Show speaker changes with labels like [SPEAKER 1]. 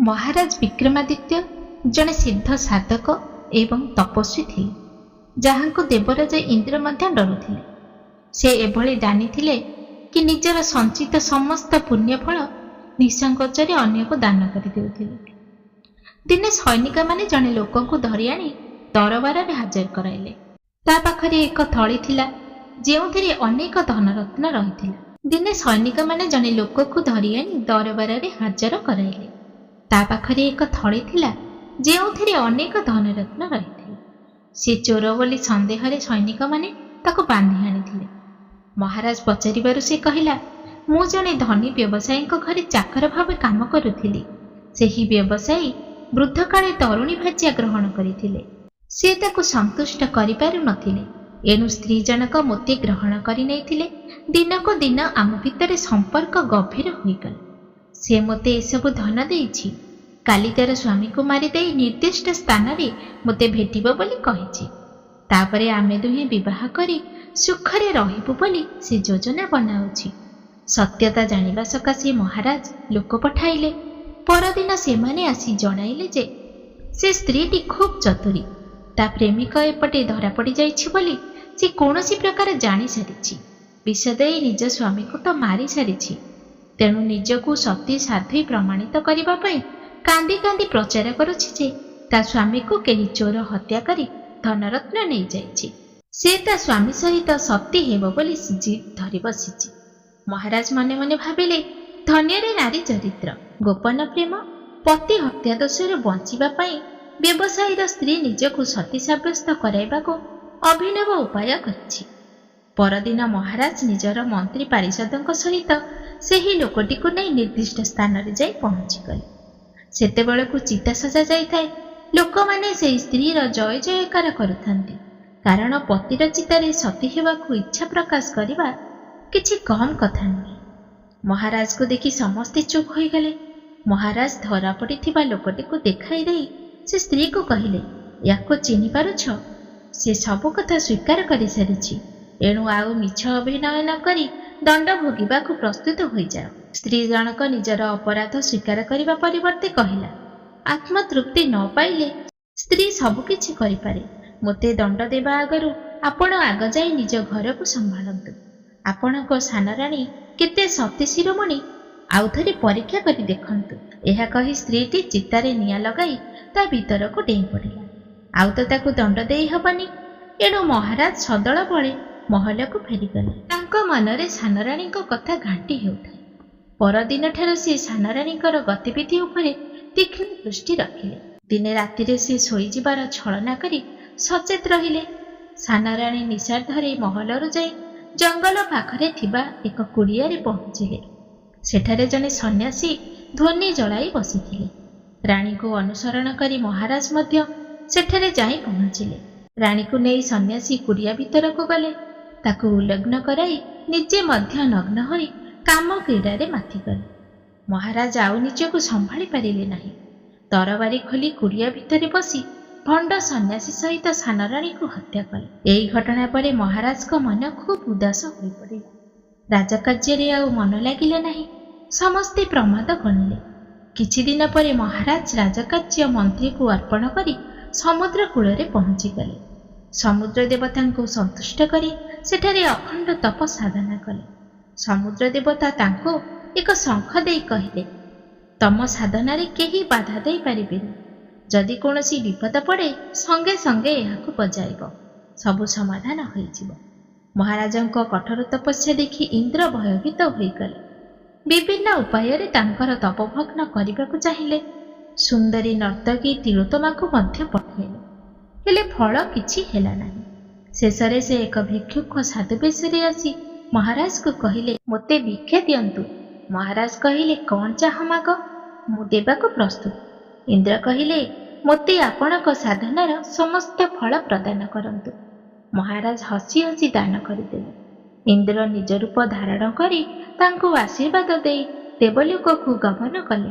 [SPEAKER 1] महाराज विक्रमादित्य जड़े सिद्ध साधक एवं तपस्वी थे, जहाँ को देवराज इंद्र डरुथिले। से एभली जानिथिले कि निजर संचित समस्त पुण्यफल निसंकोचरे अन्य को दान करदेउथिले। दिने सैनिक माने जड़े लोक को धरी आनी दरबार में हाजर कराइले। ता पाखरे एक थली थिला जेउथिरे अनेक धनरत्न रहिथिला। दिने सैनिक माने जड़े लोक को धरी आनी दरबार में हाजर कराइले। ता पाखरे एक थली थिला जेउथिरे अनेक धनरत्न रहिथिले। से चोर बोली संदेह सैनिक माने ताको बांधी आनिथिले। महाराज पचारिबारु से कहिला, मु जने धनी व्यवसायी घरे चाकर भाव काम करुथिली। सेही व्यवसायी वृद्ध काले तरुणी भाज्या ग्रहण करिथिले। से ताको संतुष्ट करि पारु नथिले। एनु स्त्री जनक मोते ग्रहण करि नैथिले। दिनको दिन आम भितर संपर्क गभीर होइगला। से मोते एसबु धन देइछि। काली तार स्वामी को मारी देई निर्दिष्ट स्थान रे मोते भेटिबो बोली कहिछि। तापरे आमे दुहे विवाह करी सुखरे रहिबु बोली से योजना बनाउछि। सत्यता जानिबा सकाशे महाराज लोक पठाइले। परदिन सेमाने आसी जणाइले जे से स्त्रीटी खूब चतुरी। ता प्रेमिक एपटे धरा पड़ी जाइछि बोली से कौनसी प्रकार जानी सारिछि। विष देई निज स्वामी को तो मारी सारिछि। तेणु निजकू सती साध्वी प्रमाणित करबा पई कांदी कांदी प्रचार करुछि जे ता स्वामी को केही चोर हत्या करी धनरत्न नहीं जाइछि। से ता स्वामी सहित सती हेबो बोली जिद धरि बसिछि। महाराज मने मने भाबिले, धन्य रे नारी चरित्र, गोपन प्रेम, पति हत्या दोषर बंचिबा पई व्यवसायीर स्त्री निजकू सती साब्यस्त कराइबाको अभिनव उपाय करिछि। परदिन महाराज निजर मंत्री पारिषदଙ୍କ सहित ସେହି ଲୋକଟିକୁ ନେଇ ନିର୍ଦ୍ଦିଷ୍ଟ ସ୍ଥାନରେ ଯାଇ ପହଞ୍ଚିଗଲେ। ସେତେବେଳକୁ ଚିତା ସଜା ଯାଇଥାଏ। ଲୋକମାନେ ସେହି ସ୍ତ୍ରୀର ଜୟ ଜୟକାର କରୁଥାନ୍ତି। କାରଣ ପତିର ଚିତାରେ ସତୀ ହେବାକୁ ଇଚ୍ଛା ପ୍ରକାଶ କରିବା କିଛି କମ୍ କଥା ନୁହେଁ। ମହାରାଜକୁ ଦେଖି ସମସ୍ତେ ଚୁପ୍ ହୋଇଗଲେ। ମହାରାଜ ଧରା ପଡ଼ିଥିବା ଲୋକଟିକୁ ଦେଖାଇ ଦେଇ ସେ ସ୍ତ୍ରୀକୁ କହିଲେ, ୟାକୁ ଚିହ୍ନି ପାରୁଛ? ସେ ସବୁ କଥା ସ୍ୱୀକାର କରିସାରିଛି। ଏଣୁ ଆଉ ମିଛ ଅଭିନୟ ନ କରି ଦଣ୍ଡ ଭୋଗିବାକୁ ପ୍ରସ୍ତୁତ ହୋଇଯାଅ। ସ୍ତ୍ରୀ ଜଣକ ନିଜର ଅପରାଧ ସ୍ୱୀକାର କରିବା ପରିବର୍ତ୍ତେ କହିଲା, ଆତ୍ମତୃପ୍ତି ନ ପାଇଲେ ସ୍ତ୍ରୀ ସବୁକିଛି କରିପାରେ। ମୋତେ ଦଣ୍ଡ ଦେବା ଆଗରୁ ଆପଣ ଆଗ ଯାଇ ନିଜ ଘରକୁ ସମ୍ଭାଳନ୍ତୁ। ଆପଣଙ୍କ ସାନରାଣୀ କେତେ ସତୀ ଶିରୋମଣି ଆଉ ଥରେ ପରୀକ୍ଷା କରି ଦେଖନ୍ତୁ। ଏହା କହି ସ୍ତ୍ରୀଟି ଚିତାରେ ନିଆଁ ଲଗାଇ ତା ଭିତରକୁ ଡେଇଁ ପଡ଼ିଲା। ଆଉ ତ ତାକୁ ଦଣ୍ଡ ଦେଇ ହେବନି। ଏଣୁ ମହାରାଜ ସଦଳ ବଳେ ମହଲକୁ ଫେରିଗଲେ। ତାଙ୍କ ମନରେ ସାନରାଣୀଙ୍କ କଥା ଘାଣ୍ଟି ହେଉଥାଏ। ପରଦିନ ଠାରୁ ସେ ସାନରାଣୀଙ୍କର ଗତିବିଧି ଉପରେ ତୀକ୍ଷ୍ଣ ଦୃଷ୍ଟି ରଖିଲେ। ଦିନେ ରାତିରେ ସେ ଶୋଇଯିବାର ଛଳନା କରି ସଚେତ ରହିଲେ। ସାନରାଣୀ ନିଶାର୍ଦ୍ଧରେ ମହଲରୁ ଯାଇ ଜଙ୍ଗଲ ପାଖରେ ଥିବା ଏକ କୁଡ଼ିଆରେ ପହଞ୍ଚିଲେ। ସେଠାରେ ଜଣେ ସନ୍ନ୍ୟାସୀ ଧ୍ୱନି ଜଳାଇ ବସିଥିଲେ। ରାଣୀକୁ ଅନୁସରଣ କରି ମହାରାଜ ମଧ୍ୟ ସେଠାରେ ଯାଇ ପହଞ୍ଚିଲେ। ରାଣୀକୁ ନେଇ ସନ୍ନ୍ୟାସୀ କୁଡ଼ିଆ ଭିତରକୁ ଗଲେ। ତାକୁ ଉଲଗ୍ନ କରାଇ ନିଜେ ମଧ୍ୟ ନଗ୍ନ ହୋଇ କାମ କ୍ରୀଡ଼ାରେ ମାତିଗଲେ। ମହାରାଜ ଆଉ ନିଜକୁ ସମ୍ଭାଳି ପାରିଲେ ନାହିଁ। ତରବାରୀ ଖୋଲି କୁଡ଼ିଆ ଭିତରେ ବସି ଭଣ୍ଡ ସନ୍ନ୍ୟାସୀ ସହିତ ସାନରାଣୀକୁ ହତ୍ୟା କଲେ। ଏହି ଘଟଣା ପରେ ମହାରାଜଙ୍କ ମନ ଖୁବ୍ ଉଦାସ ହୋଇପଡ଼ିଲା। ରାଜକାର୍ଯ୍ୟରେ ଆଉ ମନ ଲାଗିଲା ନାହିଁ। ସମସ୍ତେ ପ୍ରମାଦ ଗଣିଲେ। କିଛି ଦିନ ପରେ ମହାରାଜ ରାଜକାର୍ଯ୍ୟ ମନ୍ତ୍ରୀକୁ ଅର୍ପଣ କରି ସମୁଦ୍ର କୂଳରେ ପହଞ୍ଚିଗଲେ। ସମୁଦ୍ର ଦେବତାଙ୍କୁ ସନ୍ତୁଷ୍ଟ କରି ସେଠାରେ ଅଖଣ୍ଡ ତପ ସାଧନା କଲେ। ସମୁଦ୍ର ଦେବତା ତାଙ୍କୁ ଏକ ଶଙ୍ଖ ଦେଇ କହିଲେ, ତମ ସାଧନାରେ କେହି ବାଧା ଦେଇପାରିବେନି। ଯଦି କୌଣସି ବିପଦ ପଡ଼େ ସଙ୍ଗେ ସଙ୍ଗେ ଏହାକୁ ବଜାଇବ, ସବୁ ସମାଧାନ ହୋଇଯିବ। ମହାରାଜଙ୍କ କଠୋର ତପସ୍ୟା ଦେଖି ଇନ୍ଦ୍ର ଭୟଭୀତ ହୋଇଗଲେ। ବିଭିନ୍ନ ଉପାୟରେ ତାଙ୍କର ତପଭଗ୍ନ କରିବାକୁ ଚାହିଁଲେ। ସୁନ୍ଦରୀ ନର୍ତ୍ତକୀ ତିଳୋତ୍ତମାକୁ ମଧ୍ୟ ପଠାଇଲେ, ହେଲେ ଫଳ କିଛି ହେଲା ନାହିଁ। ଶେଷରେ ସେ ଏକ ଭିକ୍ଷୁକ ସାଧୁ ବେଶରେ ଆସି ମହାରାଜକୁ କହିଲେ, ମୋତେ ଭିକ୍ଷା ଦିଅନ୍ତୁ। ମହାରାଜ କହିଲେ, କ'ଣ ଚାହ ମାଗ, ମୁଁ ଦେବାକୁ ପ୍ରସ୍ତୁତ। ଇନ୍ଦ୍ର କହିଲେ, ମୋତେ ଆପଣଙ୍କ ସାଧନାର ସମସ୍ତ ଫଳ ପ୍ରଦାନ କରନ୍ତୁ। ମହାରାଜ ହସି ହସି ଦାନ କରିଦେଲେ। ଇନ୍ଦ୍ର ନିଜ ରୂପ ଧାରଣ କରି ତାଙ୍କୁ ଆଶୀର୍ବାଦ ଦେଇ ଦେବଲୋକକୁ ଗମନ କଲେ।